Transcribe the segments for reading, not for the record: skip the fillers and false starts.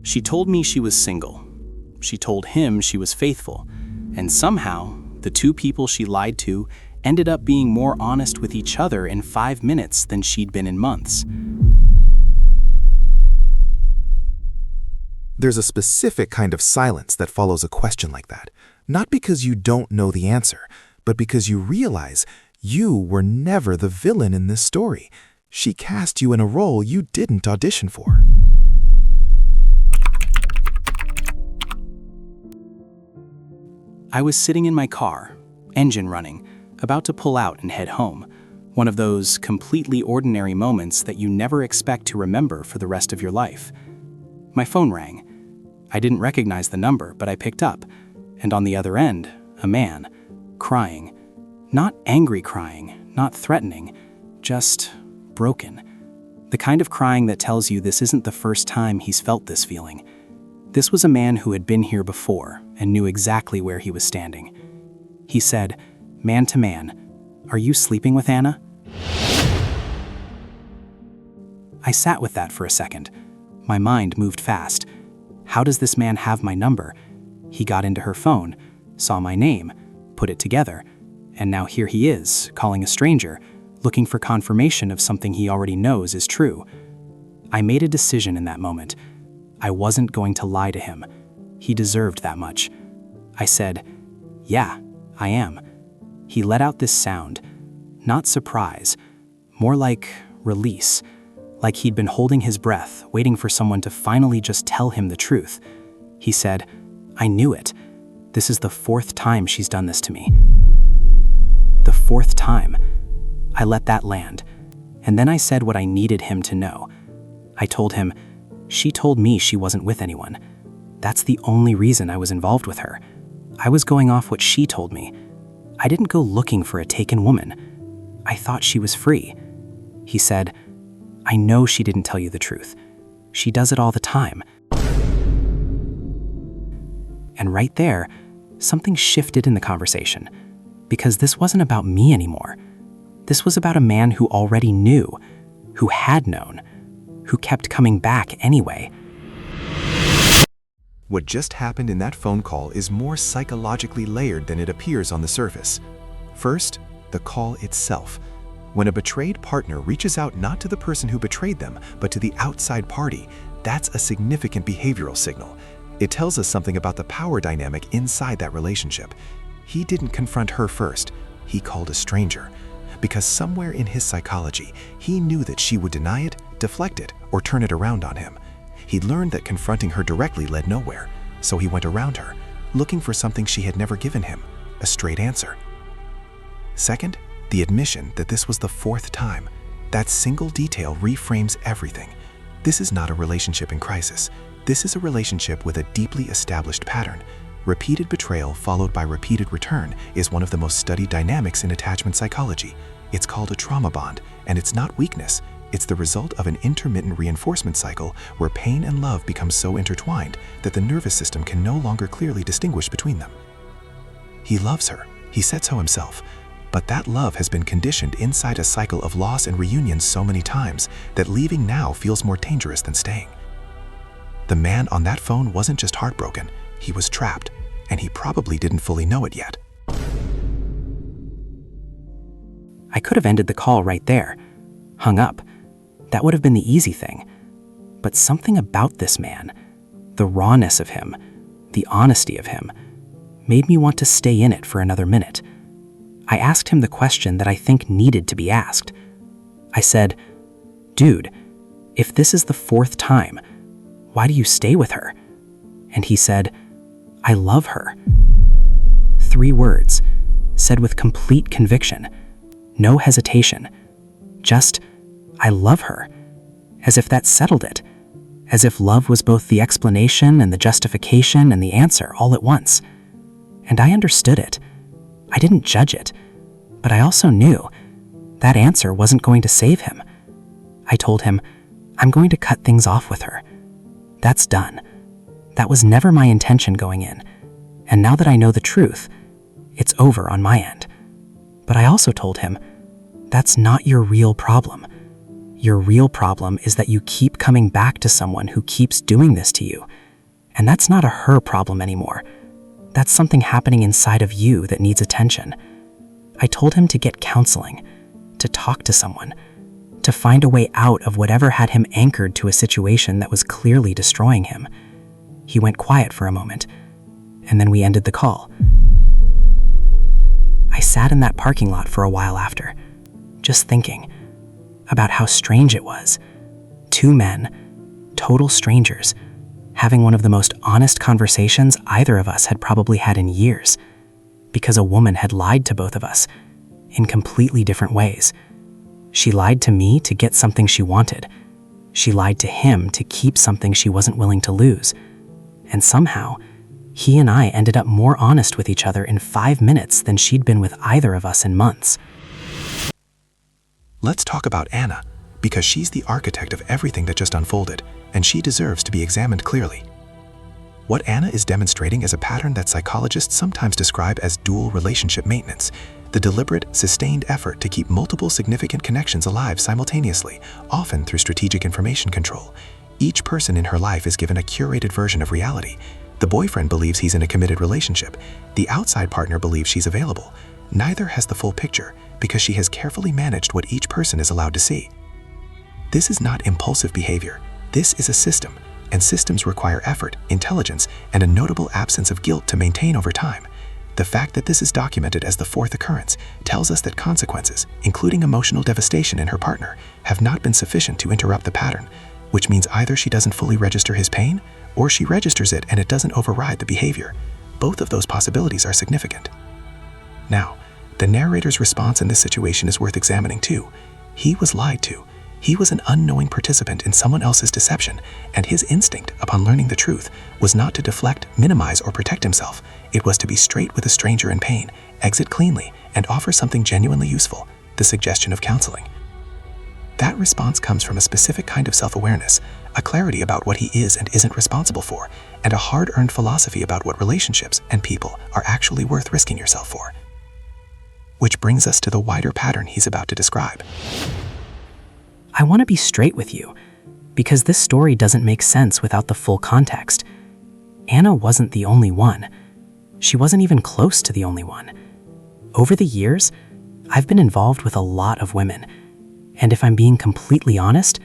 She told me she was single. She told him she was faithful. And somehow, the two people she lied to ended up being more honest with each other in 5 minutes than she'd been in months. There's a specific kind of silence that follows a question like that. Not because you don't know the answer, but because you realize you were never the villain in this story. She cast you in a role you didn't audition for. I was sitting in my car, engine running, about to pull out and head home. One of those completely ordinary moments that you never expect to remember for the rest of your life. My phone rang. I didn't recognize the number, but I picked up, and on the other end, a man, crying. Not angry crying, not threatening, just broken. The kind of crying that tells you this isn't the first time he's felt this feeling. This was a man who had been here before and knew exactly where he was standing. He said, man to man, "Are you sleeping with Anna?" I sat with that for a second. My mind moved fast. How does this man have my number? He got into her phone, saw my name, put it together, and now here he is, calling a stranger, looking for confirmation of something he already knows is true. I made a decision in that moment. I wasn't going to lie to him. He deserved that much. I said, "Yeah, I am." He let out this sound, not surprise, more like release, like he'd been holding his breath, waiting for someone to finally just tell him the truth. He said, "I knew it. This is the 4th time she's done this to me." The 4th time. I let that land, and then I said what I needed him to know. I told him, "She told me she wasn't with anyone. That's the only reason I was involved with her. I was going off what she told me. I didn't go looking for a taken woman. I thought she was free." He said, "I know she didn't tell you the truth. She does it all the time." And right there, something shifted in the conversation, because this wasn't about me anymore. This was about a man who already knew, who had known, who kept coming back anyway. What just happened in that phone call is more psychologically layered than it appears on the surface. First, the call itself. When a betrayed partner reaches out not to the person who betrayed them, but to the outside party, that's a significant behavioral signal. It tells us something about the power dynamic inside that relationship. He didn't confront her first. He called a stranger. Because somewhere in his psychology, he knew that she would deny it, deflect it, or turn it around on him. He'd learned that confronting her directly led nowhere, so he went around her, looking for something she had never given him, a straight answer. Second, the admission that this was the 4th time. That single detail reframes everything. This is not a relationship in crisis. This is a relationship with a deeply established pattern. Repeated betrayal followed by repeated return is one of the most studied dynamics in attachment psychology. It's called a trauma bond, and it's not weakness. It's the result of an intermittent reinforcement cycle where pain and love become so intertwined that the nervous system can no longer clearly distinguish between them. He loves her. He said so himself. But that love has been conditioned inside a cycle of loss and reunion so many times that leaving now feels more dangerous than staying. The man on that phone wasn't just heartbroken. He was trapped, and he probably didn't fully know it yet. I could have ended the call right there, hung up. That would have been the easy thing. But something about this man, the rawness of him, the honesty of him, made me want to stay in it for another minute. I asked him the question that I think needed to be asked. I said, "Dude, if this is the 4th time, why do you stay with her?" And he said, "I love her." 3 words, said with complete conviction, no hesitation, just, "I love her," as if that settled it, as if love was both the explanation and the justification and the answer all at once. And I understood it. I didn't judge it, but I also knew that answer wasn't going to save him. I told him, "I'm going to cut things off with her. That's done. That was never my intention going in, and now that I know the truth, it's over on my end." But I also told him, "That's not your real problem. Your real problem is that you keep coming back to someone who keeps doing this to you. And that's not a her problem anymore. That's something happening inside of you that needs attention. I told him to get counseling, to talk to someone, to find a way out of whatever had him anchored to a situation that was clearly destroying him. He went quiet for a moment, and then we ended the call. I sat in that parking lot for a while after, just thinking about how strange it was. Two men, total strangers, having one of the most honest conversations either of us had probably had in years, because a woman had lied to both of us in completely different ways. She lied to me to get something she wanted. She lied to him to keep something she wasn't willing to lose. And somehow, he and I ended up more honest with each other in 5 minutes than she'd been with either of us in months. Let's talk about Anna, because she's the architect of everything that just unfolded, and she deserves to be examined clearly. What Anna is demonstrating is a pattern that psychologists sometimes describe as dual relationship maintenance, the deliberate, sustained effort to keep multiple significant connections alive simultaneously, often through strategic information control. Each person in her life is given a curated version of reality. The boyfriend believes he's in a committed relationship. The outside partner believes she's available. Neither has the full picture because she has carefully managed what each person is allowed to see. This is not impulsive behavior. This is a system, and systems require effort, intelligence, and a notable absence of guilt to maintain over time. The fact that this is documented as the fourth occurrence tells us that consequences, including emotional devastation in her partner, have not been sufficient to interrupt the pattern, which means either she doesn't fully register his pain, or she registers it and it doesn't override the behavior. Both of those possibilities are significant. Now, the narrator's response in this situation is worth examining too. He was lied to. He was an unknowing participant in someone else's deception, and his instinct, upon learning the truth, was not to deflect, minimize, or protect himself. It was to be straight with a stranger in pain, exit cleanly, and offer something genuinely useful, the suggestion of counseling. That response comes from a specific kind of self-awareness, a clarity about what he is and isn't responsible for, and a hard-earned philosophy about what relationships and people are actually worth risking yourself for. Which brings us to the wider pattern he's about to describe. I want to be straight with you, because this story doesn't make sense without the full context. Anna wasn't the only one. She wasn't even close to the only one. Over the years, I've been involved with a lot of women, and if I'm being completely honest,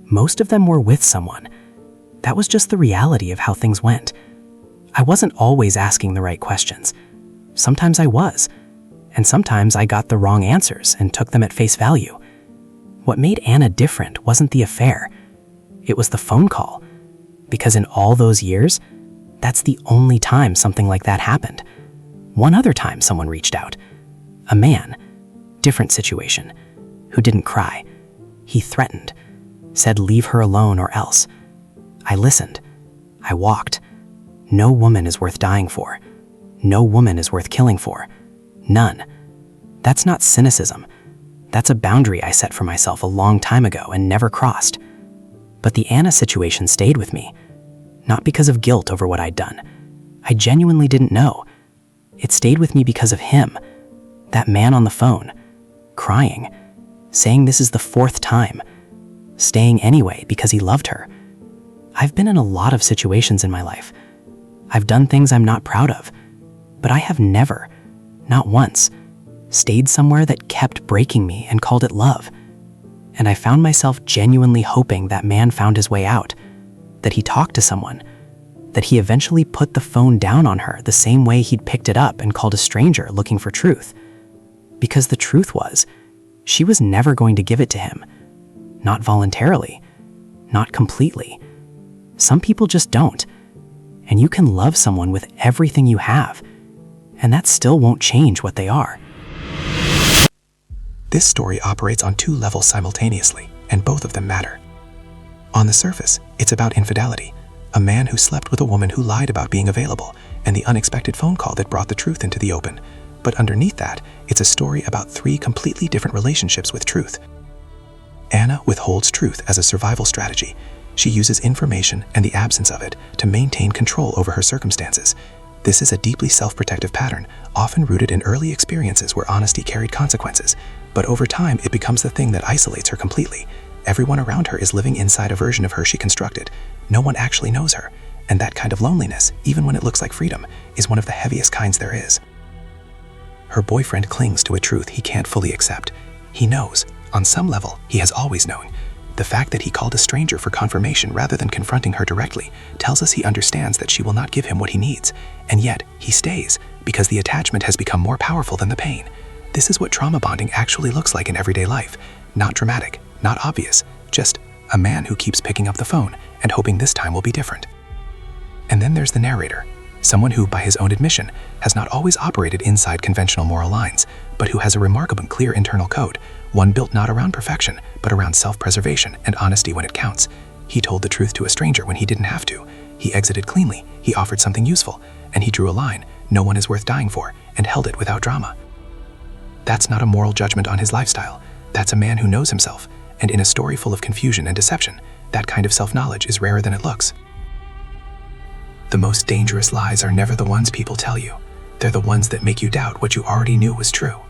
most of them were with someone. That was just the reality of how things went. I wasn't always asking the right questions. Sometimes I was, and sometimes I got the wrong answers and took them at face value. What made Anna different wasn't the affair. It was the phone call. Because in all those years, that's the only time something like that happened. One other time someone reached out. A man, different situation, who didn't cry. He threatened, said leave her alone or else. I listened. I walked. No woman is worth dying for. No woman is worth killing for. None. That's not cynicism. That's a boundary I set for myself a long time ago and never crossed. But the Anna situation stayed with me, not because of guilt over what I'd done. I genuinely didn't know. It stayed with me because of him, that man on the phone, crying, saying this is the fourth time, staying anyway because he loved her. I've been in a lot of situations in my life. I've done things I'm not proud of, but I have never, not once, stayed somewhere that kept breaking me and called it love. And I found myself genuinely hoping that man found his way out, that he talked to someone, that he eventually put the phone down on her the same way he'd picked it up and called a stranger looking for truth. Because the truth was, she was never going to give it to him. Not voluntarily, not completely. Some people just don't. And you can love someone with everything you have, and that still won't change what they are. This story operates on two levels simultaneously, and both of them matter. On the surface, it's about infidelity, a man who slept with a woman who lied about being available, and the unexpected phone call that brought the truth into the open. But underneath that, it's a story about three completely different relationships with truth. Anna withholds truth as a survival strategy. She uses information and the absence of it to maintain control over her circumstances. This is a deeply self-protective pattern, often rooted in early experiences where honesty carried consequences. But over time, it becomes the thing that isolates her completely. Everyone around her is living inside a version of her she constructed. No one actually knows her. And that kind of loneliness, even when it looks like freedom, is one of the heaviest kinds there is. Her boyfriend clings to a truth he can't fully accept. He knows. On some level, he has always known. The fact that he called a stranger for confirmation rather than confronting her directly tells us he understands that she will not give him what he needs. And yet, he stays, because the attachment has become more powerful than the pain. This is what trauma bonding actually looks like in everyday life. Not dramatic, not obvious, just a man who keeps picking up the phone and hoping this time will be different. And then there's the narrator, someone who, by his own admission, has not always operated inside conventional moral lines, but who has a remarkable clear internal code, one built not around perfection, but around self-preservation and honesty when it counts. He told the truth to a stranger when he didn't have to. He exited cleanly, he offered something useful, and he drew a line, no one is worth dying for, and held it without drama. That's not a moral judgment on his lifestyle. That's a man who knows himself, and in a story full of confusion and deception, that kind of self-knowledge is rarer than it looks. The most dangerous lies are never the ones people tell you. They're the ones that make you doubt what you already knew was true.